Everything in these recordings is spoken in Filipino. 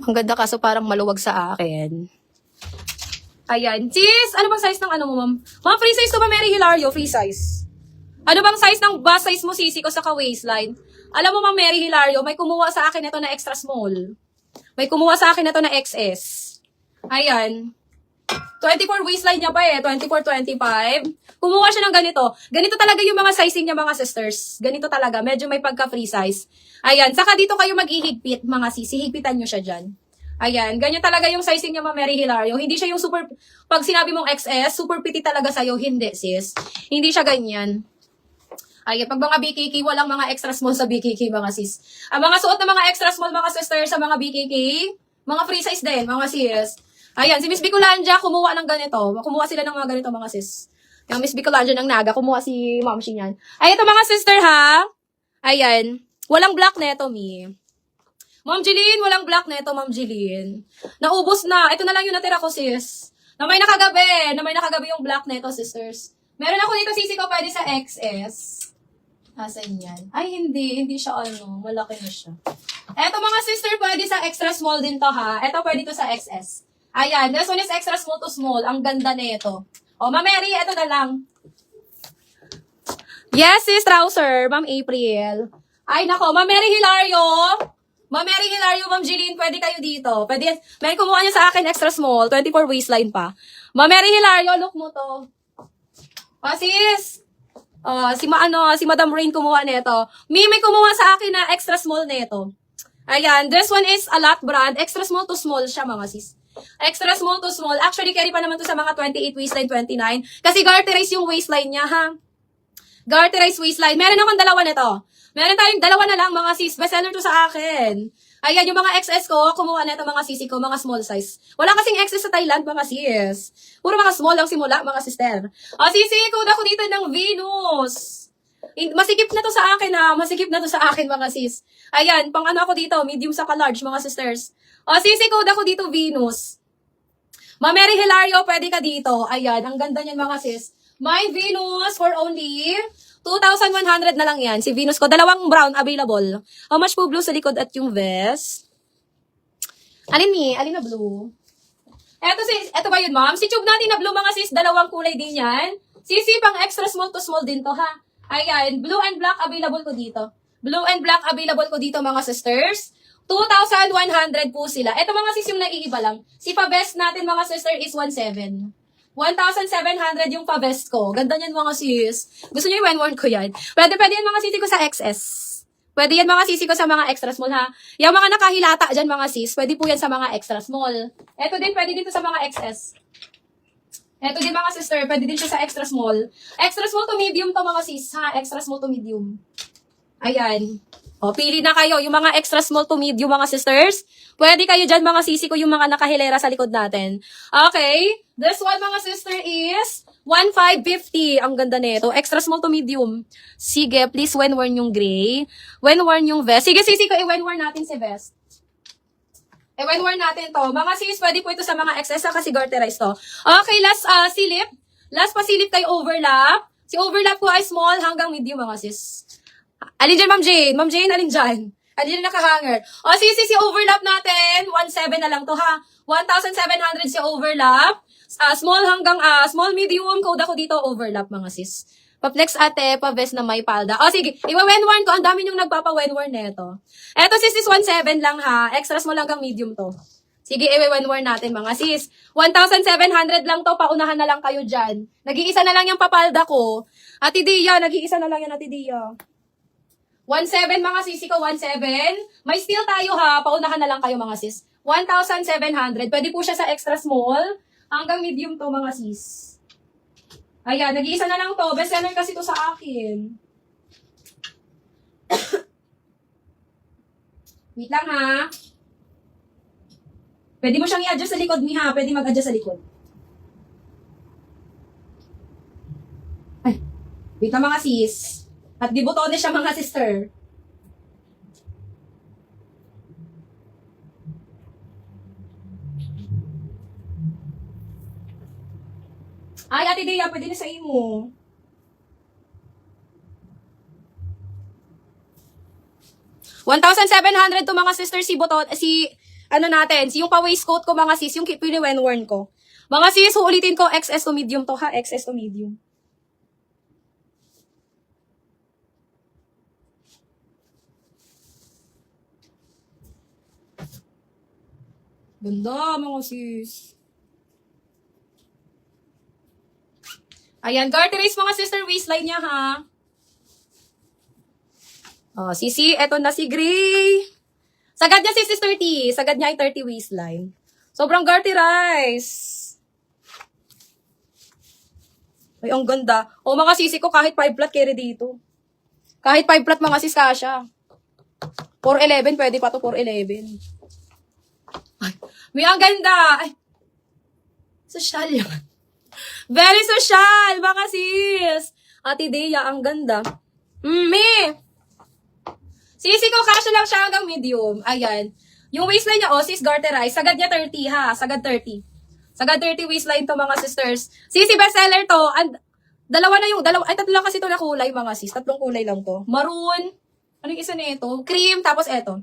Ang ganda kaso parang maluwag sa akin. Ayan. Sis, ano bang size ng ano mo, ma'am? Ma'am, free size to ba, Mary Hilario? Free size. Ano bang size ng bust size mo, sisi ko sa ka-waistline? Alam mo, ma'am Mary Hilario, may kumuha sa akin ito na extra small. May kumuha sa akin ito na XS. Ayan. 24 waistline niya pa eh. 24, 25. Kumuha siya ng ganito. Ganito talaga yung mga sizing niya, mga sisters. Ganito talaga. Medyo may pagka-free size. Ayan. Saka dito kayo mag-ihigpit, mga sisi. Higpitan nyo siya dyan. Ayan. Ganyan talaga yung sizing niya, ma'am Mary Hilario. Hindi siya yung super, pag sinabi mong XS, super petit talaga sa'yo. Hindi, sis. Hindi siya ganyan. Ayan, pag mga BKK, walang mga extra small sa BKK, mga sis. Ang mga suot na mga extra small, mga sisters, sa mga BKK, mga free size din, mga sis. Ayan, si Miss Bicolandia, kumuha ng ganito. Kumuha sila ng mga ganito, mga sis. Yung Miss Bicolandia ng Naga, kumuha si Ma'am Shin yan. Ay, ito mga sister, ha? Ayan. Walang black neto, mi. Ma'am Jeline, walang black neto, Ma'am Jeline. Naubos na. Ito na lang yung natira ko, sis. Na may nakagabi yung black neto, sisters. Meron ako dito, sisi ko, pwede sa XS. Asan yan? Ay, hindi siya ano, malaki na siya. Eto mga sister, pwede sa extra small din to ha. Eto pwede to sa XS. Ayan, this one is extra small to small. Ang ganda nito. O, Ma'am Mary, eto na lang. Yes, sis, trouser, Ma'am April. Ay, nako, Ma'am Mary Hilario. Ma'am Mary Hilario, Ma'am Jeline, pwede kayo dito. Pwede, may kumuha niya sa akin extra small, 24 waistline pa. Ma'am Mary Hilario, look mo to. O, sis. Si Madam Rain kumuha nito. May kumuha sa akin na extra small nito. Ayan, this one is a lot brand. Extra small to small siya, mga sis. Extra small to small. Actually, carry pa naman to sa mga 28 waistline, 29. Kasi garterize yung waistline niya, ha? Garterize waistline. Meron akong dalawa nito. Meron tayong dalawa na lang, mga sis. Bestseller to sa akin. Ayan, yung mga XS ko, kumuha nito mga sisi ko, mga small size. Wala kasing XS sa Thailand, mga sis. Puro mga small lang simula, mga sister. Sisi, kuda ko dito ng Venus. Masikip na to sa akin, ha. Masikip na to sa akin, mga sis. Ayan, pang ano ako dito, medium sa ka-large, mga sisters. Sisi, kuda ko dito, Venus. Ma'am Mary Hilario, pwede ka dito. Ayan, ang ganda niyan, mga sis. My Venus for only 2,100 na lang yan. Si Venus ko. Dalawang brown available. How much po blue sa likod at yung vest? Alin ni? Alin na blue? Eto ba yun, ma'am? Si tube natin na blue, mga sis. Dalawang kulay din yan. Sisi, pang extra small to small din to, ha? Ayan. Blue and black available ko dito. Blue and black available ko dito, mga sisters. 2,100 po sila. Eto, mga sis, yung naiiba lang. Si pa-best natin, mga sister, is 1,700. 1,700 yung pa-vest ko. Ganda niyan, mga sis. Gusto niyo yung one ko yan? Pwede yan, mga sisi ko sa XS. Pwede yan, mga sisi ko sa mga extra small, ha? Yung mga nakahilata dyan, mga sis, pwede po yan sa mga extra small. Eto din, pwede din to sa mga XS. Eto din, mga sister, pwede din siya sa extra small. Extra small to medium to, mga sis, ha? Extra small to medium. Ayan. O, pili na kayo. Yung mga extra small to medium, mga sisters. Pwede kayo dyan, mga sisi ko, yung mga nakahilera sa likod natin. Okay. This one, mga sister, is 1,550. Ang ganda nito. Extra small to medium. Sige, please, when worn yung gray. When worn yung vest. Sige, sisi ko, when worn natin si vest. When worn natin to. Mga sis, pwede po ito sa mga XS kasi garterize to. Okay, last silip. Last pa silip kay overlap. Si overlap ko ay small hanggang medium, mga sis. Alin dyan, Ma'am Jane? Ma'am Jane, alin dyan? Alin dyan nakahanger? Si overlap natin. 1,700 na lang to, ha? 1,700 si overlap. Small hanggang, small, medium. Code ako dito, overlap, mga sis. Pa-flex ate, pa-vest na may palda. Sige. Iwa-wenworn ko. Ang dami yung nagpapa-wenworn neto. Eto, sis, is 1,700 lang, ha? Extra small hanggang medium to. Sige, iwa-wenworn natin, mga sis. 1,700 lang to. Paunahan na lang kayo dyan. Nag-iisa na lang yung papalda ko. Ate Dia, nag-iisa na lang yan, Ate Dia. 1,700, mga sisi ko, 1,700. May steal tayo, ha. Paunahan na lang kayo, mga sis. 1,700. Pwede po siya sa extra small. Hanggang medium to, mga sis. Ayan, nag-iisa na lang to. Bestseller kasi to sa akin. Wait lang, ha. Pwede mo siyang i-adjust sa likod, mi, ha. Pwede mag-adjust sa likod. Ay, wait lang, mga sis. At di botones siya, mga sister. Ay, Ate Dea, pwede na sa imo. $1,700 to, mga sister, si ano natin, yung pa-waistcoat ko mga sis, yung pini-worn ko. Mga sis, uulitin ko, XS to medium to ha, XS to medium. Ganda, mga sis. Ayan, garterized mga sister waistline niya ha. Oh, sisi, eto na si Gray. Sagad niya sis is 30. Sagad niya ay 30 waistline. Sobrang garterized. Ay, ang ganda. O, mga sisi ko, kahit 5 flat carry dito. Kahit 5 flat, mga sis, kasha. 411, pwede pa to 411. Ay, may ang ganda. Ay, social yan. Very social, mga sis. Ate Dea, ang ganda. Me. Sisi ko, kasha lang siya hanggang medium. Ayan. Yung waistline niya, sis, garterized. Sagad niya 30, ha? Sagad 30. Sagad 30 waistline to, mga sisters. Sisi, bestseller to. And, tatlo lang kasi to na kulay, mga sis. Tatlong kulay lang to. Maroon. Ano yung isa na ito? Cream, tapos eto.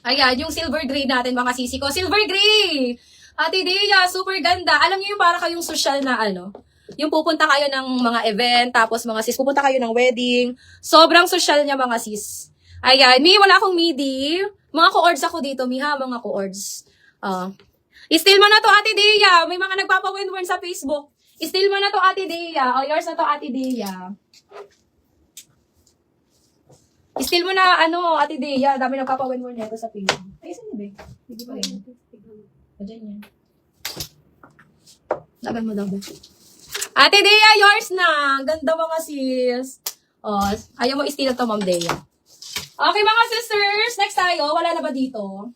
Ayan, yung silver gray natin, mga sisi ko. Silver gray! Ate Dea, super ganda. Alam niyo yung para kayong social na ano, yung pupunta kayo ng mga event, tapos mga sis, pupunta kayo ng wedding. Sobrang social niya, mga sis. Ayan, wala akong midi. Mga co-ords ako dito, mga co-ords. Steal mo na to, Ate Dea. May mga nagpapa-win-win sa Facebook. Steal mo na to, Ate Dea. O, yours na to, Ate Dea. Steal mo na, Ate Dea. Dami nagpapa-win-win nito sa Facebook. Ay, saan yun, be? Hindi pa yun. O, dyan yan. Laban mo daw, be. Ate Dea, yours na. Ganda, mga sis. O, ayaw mo steal to, Ma'am Dea. Okay, mga sisters. Next tayo. Wala na ba dito?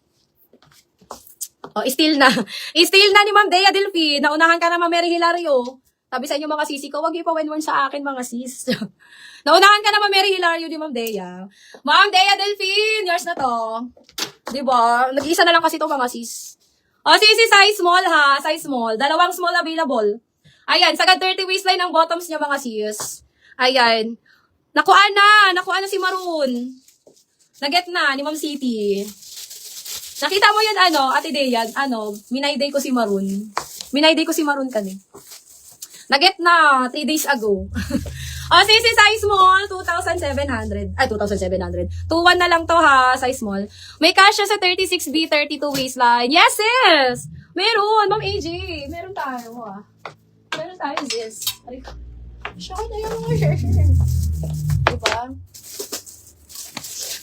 Oh, steal na. Steal na ni Ma'am Dea Delphi. Naunahan ka na, Ma'am Mary Hilario. Sabi sa inyo, mga sisi ko, wag yung pa-win-win sa akin, mga sis. Naunahan ka na, Ma'am Mary Hilario ni Ma'am Dea. Ma'am Dea Delphi, yours na to. Diba? Nag-iisa na lang kasi to, mga sis. Oh, sisi, size small ha. Size small. Dalawang small available. Ayan, sagad 30 waistline ang bottoms niya, mga sis. Ayan. Nakuha na si Maroon. Naget na ni Ma'am City. Nakita mo yun, Ate Dea, minayday ko si Maroon. Minayday ko si Maroon kani. Naget na, 3 days ago. Sisi, size small, 2,700. Ay, 2,700. 2,1 na lang to ha, size small. May cash sa 36B, 32 waistline. Yes, sis! Meron, Ma'am AJ. Meron tayo, ha. Meron tayo, sis. Siya na yung mga share. Diba?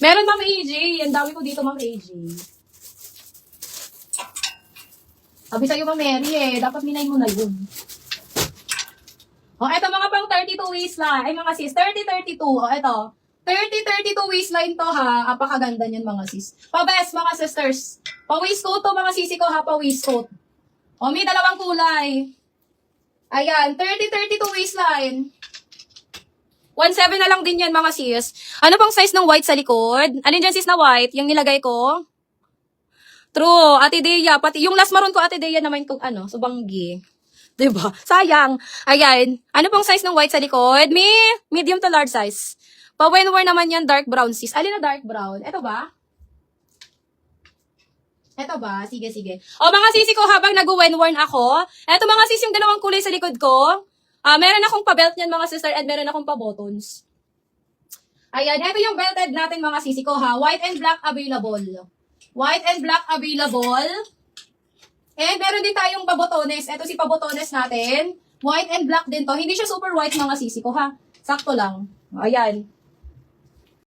Meron, Ma'am AJ. Ang dami ko dito, Ma'am AJ. Sabi sa'yo, Ma'am Mary, dapat minay mo na yun. Eto mga pang 32 waistline. Ay, mga sis, 30-32. Eto. 30-32 waistline to, ha. Apakaganda niyan, mga sis. Pa-best, mga sisters. Pa-waistcoat to, mga sisi ko, ha. Pa-waistcoat. May dalawang kulay. Ayan, 30-32 waistline. 1.7 na lang din yan, mga sis. Ano pang size ng white sa likod? Alin dyan, sis, na white? Yung nilagay ko? True, Ate Dea. Pati yung last maroon ko, Ate Dea, naman kung subanggi. Diba? Sayang. Ayan. Ano pong size ng white sa likod? Medium to large size. Pa-when-wear naman yan, dark brown, sis. Alin na dark brown? Ito ba? Ito ba? Sige, sige. Mga sisi ko, habang nag-when-worn ako, eto mga sis, yung dalawang kulay sa likod ko. Meron akong pa-belt niyan, mga sister, at meron akong pa-buttons. Ayan. Ito yung belted natin, mga sisi ko, ha. White and black available. White and black available. And meron din tayong pabotones. Ito si pabotones natin. White and black din to. Hindi siya super white, mga sisi ko, ha. Sakto lang. Ayan.